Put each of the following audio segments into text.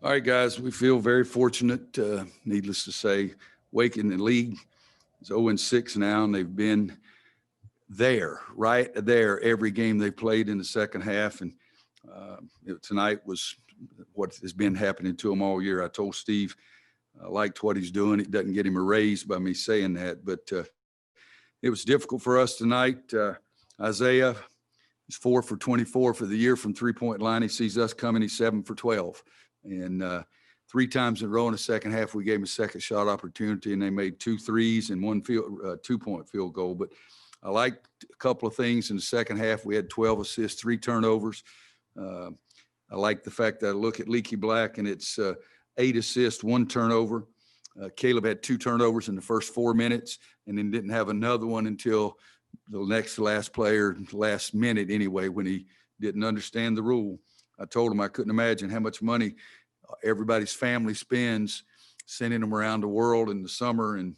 All right, guys, we feel very fortunate, needless to say. Wake in the league is 0-6 now, and they've been there, right there, every game they played in the second half. And tonight was what has been happening to them all year. I told Steve I liked what he's doing. It doesn't get him a raise by me saying that, but it was difficult for us tonight. Isaiah is 4 for 24 for the year from three-point line. He sees us coming. He's 7 for 12. And 3 times in a row in the second half, we gave him a second shot opportunity, and they made 2 threes and one 2-point field goal. But I liked a couple of things in the second half. We had 12 assists, 3 turnovers. I like the fact that I look at Leaky Black, and it's 8 assists, 1 turnover. Caleb had 2 turnovers in the first 4 minutes, and then didn't have another one until the next to last player, last minute anyway, when he didn't understand the rule. I told him I couldn't imagine how much money everybody's family spends sending them around the world in the summer, and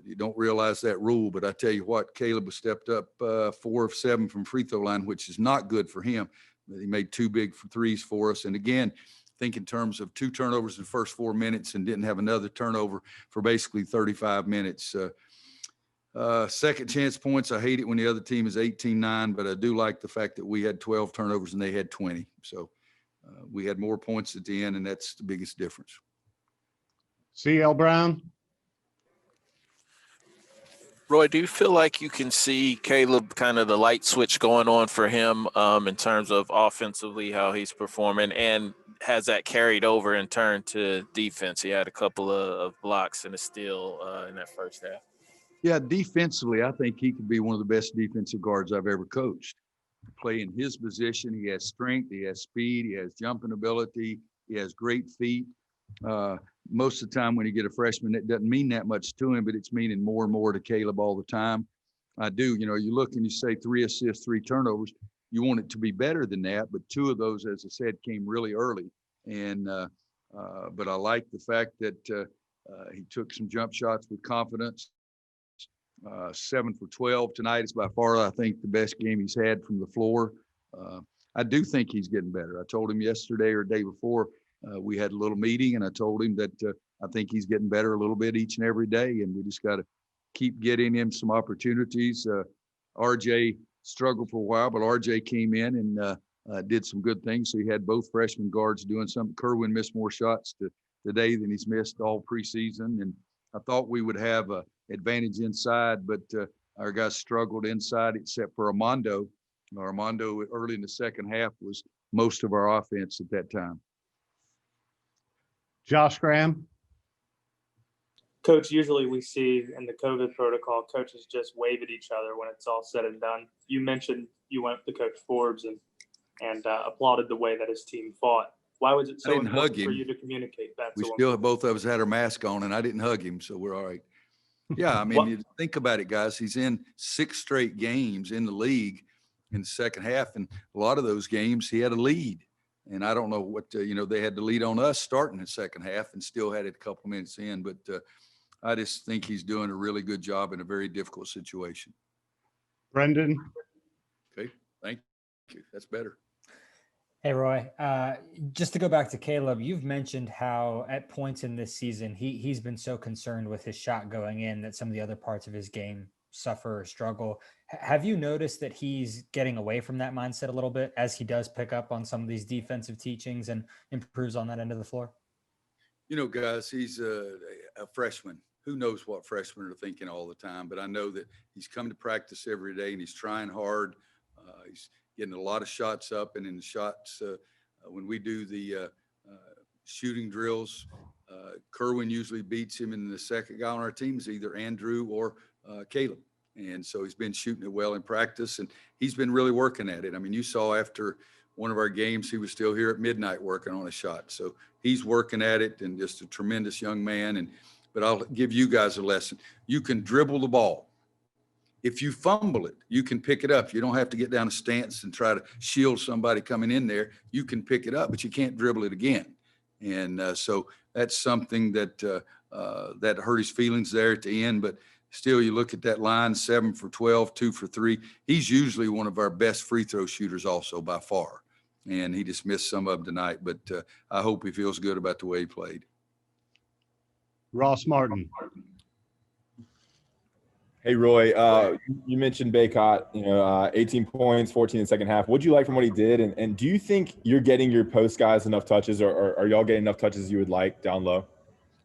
you don't realize that rule. But I tell you what, Caleb was stepped up 4 of 7 from free throw line, which is not good for him. But he made 2 big threes for us. And again, think in terms of 2 turnovers in the first 4 minutes and didn't have another turnover for basically 35 minutes. Second chance points, I hate it when the other team is 18-9, but I do like the fact that we had 12 turnovers and they had 20. So we had more points at the end, and that's the biggest difference. C.L. Brown. Roy, do you feel like you can see Caleb, kind of the light switch going on for him in terms of offensively, how he's performing, and has that carried over in turn to defense? He had a couple of blocks and a steal in that first half. Yeah, defensively, I think he could be one of the best defensive guards I've ever coached. Playing his position, he has strength, he has speed, he has jumping ability, he has great feet. Most of the time when you get a freshman, it doesn't mean that much to him, but it's meaning more and more to Caleb all the time. I do, you look and you say 3 assists, 3 turnovers. You want it to be better than that, but 2 of those, as I said, came really early. And but I like the fact that he took some jump shots with confidence. 7 for 12 tonight is by far, I think, the best game he's had from the floor. I do think he's getting better. I told him yesterday or the day before, we had a little meeting, and I told him that I think he's getting better a little bit each and every day, and we just got to keep getting him some opportunities. RJ struggled for a while, but RJ came in and did some good things. So he had both freshman guards doing something. Kerwin missed more shots today than he's missed all preseason, and I thought we would have a advantage inside, but our guys struggled inside except for Armando. Armando early in the second half was most of our offense at that time. Josh Graham. Coach, usually we see in the COVID protocol, coaches just wave at each other when it's all said and done. You mentioned you went to Coach Forbes and applauded the way that his team fought. Why was it so important for you to communicate that? We still, both of us had our mask on, and I didn't hug him, so we're all right. Yeah, I mean, you think about it, guys. He's in 6 straight games in the league in the second half, and a lot of those games he had a lead. And I don't know what, they had the lead on us starting the second half and still had it a couple minutes in. But I just think he's doing a really good job in a very difficult situation. Brendan. Okay, thank you. That's better. Hey, Roy, just to go back to Caleb, you've mentioned how at points in this season, he's been so concerned with his shot going in that some of the other parts of his game suffer or struggle. Have you noticed that he's getting away from that mindset a little bit as he does pick up on some of these defensive teachings and improves on that end of the floor? Guys, he's a freshman. Who knows what freshmen are thinking all the time, but I know that he's come to practice every day and he's trying hard. He's getting a lot of shots up, and in the shots, when we do the shooting drills, Kerwin usually beats him, and the second guy on our team is either Andrew or Caleb. And so he's been shooting it well in practice, and he's been really working at it. I mean, you saw after one of our games, he was still here at midnight working on a shot. So he's working at it, and just a tremendous young man. But I'll give you guys a lesson. You can dribble the ball. If you fumble it, you can pick it up. You don't have to get down a stance and try to shield somebody coming in there. You can pick it up, but you can't dribble it again. And so that's something that that hurt his feelings there at the end. But still, you look at that line, 7 for 12, 2 for 3. He's usually one of our best free throw shooters also by far. and he just missed some of them tonight. But I hope he feels good about the way he played. Ross Martin. Hey, Roy, you mentioned Baycott, 18 points, 14 in the second half. What'd you like from what he did? And do you think you're getting your post guys enough touches, or are y'all getting enough touches you would like down low?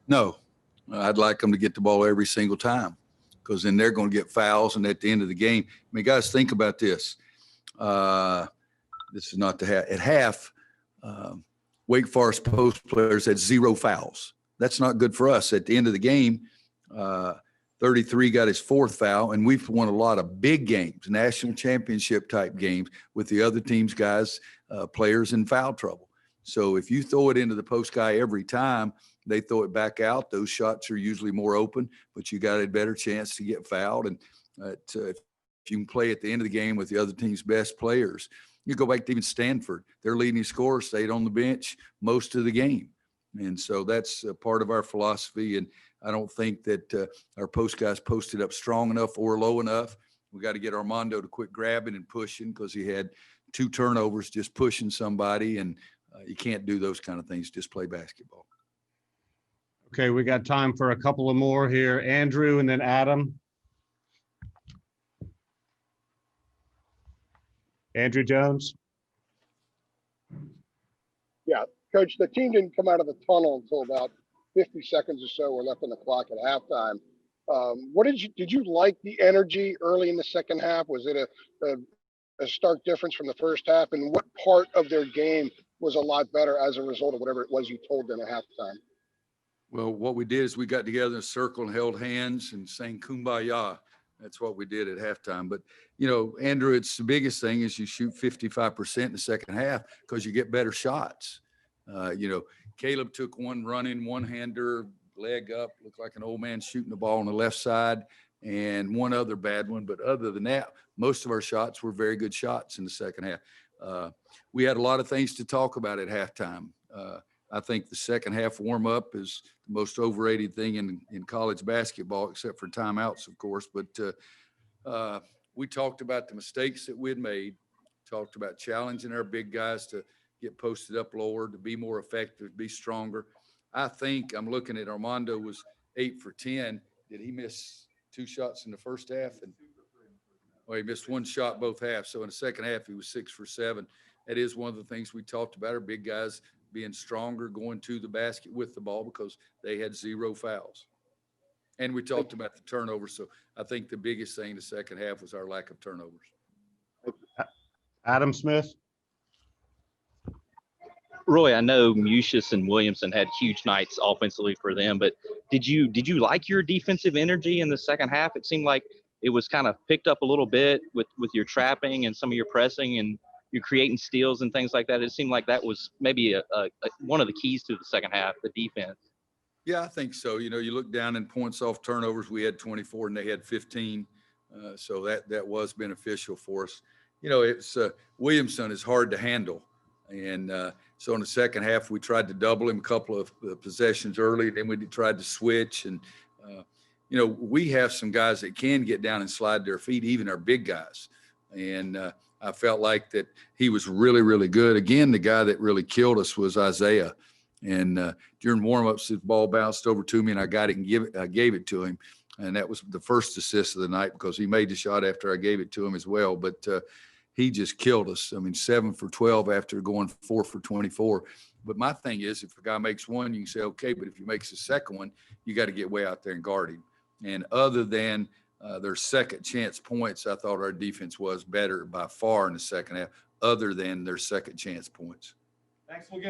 No, I'd like them to get the ball every single time, because then they're going to get fouls. And at the end of the game, I mean, guys, think about this. This is not the half. At half, Wake Forest post players had 0 fouls. That's not good for us. At the end of the game, 33 got his 4th foul, and we've won a lot of big games, national championship type games with the other team's guys, players in foul trouble. So if you throw it into the post guy every time, they throw it back out. Those shots are usually more open, but you got a better chance to get fouled. And if you can play at the end of the game with the other team's best players, you go back to even Stanford. Their leading scorer stayed on the bench most of the game. And so that's a part of our philosophy. And I don't think that our post guys posted up strong enough or low enough. We got to get Armando to quit grabbing and pushing, because he had 2 turnovers just pushing somebody. And you can't do those kind of things. Just play basketball. Okay, we got time for a couple of more here. Andrew and then Adam. Andrew Jones. Coach, the team didn't come out of the tunnel until about 50 seconds or so were left on the clock at halftime. What did you like the energy early in the second half? Was it a stark difference from the first half? And what part of their game was a lot better as a result of whatever it was you told them at halftime? Well, what we did is we got together in a circle and held hands and sang Kumbaya. That's what we did at halftime. But, Andrew, it's the biggest thing is you shoot 55% in the second half, because you get better shots. Caleb took one running, one-hander, leg up, looked like an old man shooting the ball on the left side, and one other bad one. But other than that, most of our shots were very good shots in the second half. We had a lot of things to talk about at halftime. I think the second half warm-up is the most overrated thing in college basketball, except for timeouts, of course. But we talked about the mistakes that we had made, talked about challenging our big guys to get posted up lower, to be more effective, be stronger. I think I'm looking at Armando was 8 for 10. Did he miss 2 shots in the first half? He missed 1 shot both halves. So in the second half, he was 6 for 7. That is one of the things we talked about, our big guys being stronger, going to the basket with the ball, because they had 0 fouls. And we talked about the turnovers. So I think the biggest thing in the second half was our lack of turnovers. Adam Smith. Roy, I know Musius and Williamson had huge nights offensively for them, but did you like your defensive energy in the second half? It seemed like it was kind of picked up a little bit with your trapping and some of your pressing, and you're creating steals and things like that. It seemed like that was maybe one of the keys to the second half, the defense. Yeah, I think so. You look down in points off turnovers, we had 24 and they had 15. So that was beneficial for us. It's Williamson is hard to handle. And so in the second half, we tried to double him a couple of possessions early. Then we tried to switch. And, we have some guys that can get down and slide their feet, even our big guys. And I felt like that he was really, really good. Again, the guy that really killed us was Isaiah. And during warm-ups, the ball bounced over to me, and I got it and I gave it to him. And that was the first assist of the night, because he made the shot after I gave it to him as well. But he just killed us. 7 for 12 after going 4 for 24. But my thing is, if a guy makes one, you can say, okay, but if he makes the second one, you got to get way out there and guard him. And other than their second chance points, I thought our defense was better by far in the second half, other than their second chance points. Thanks. We'll get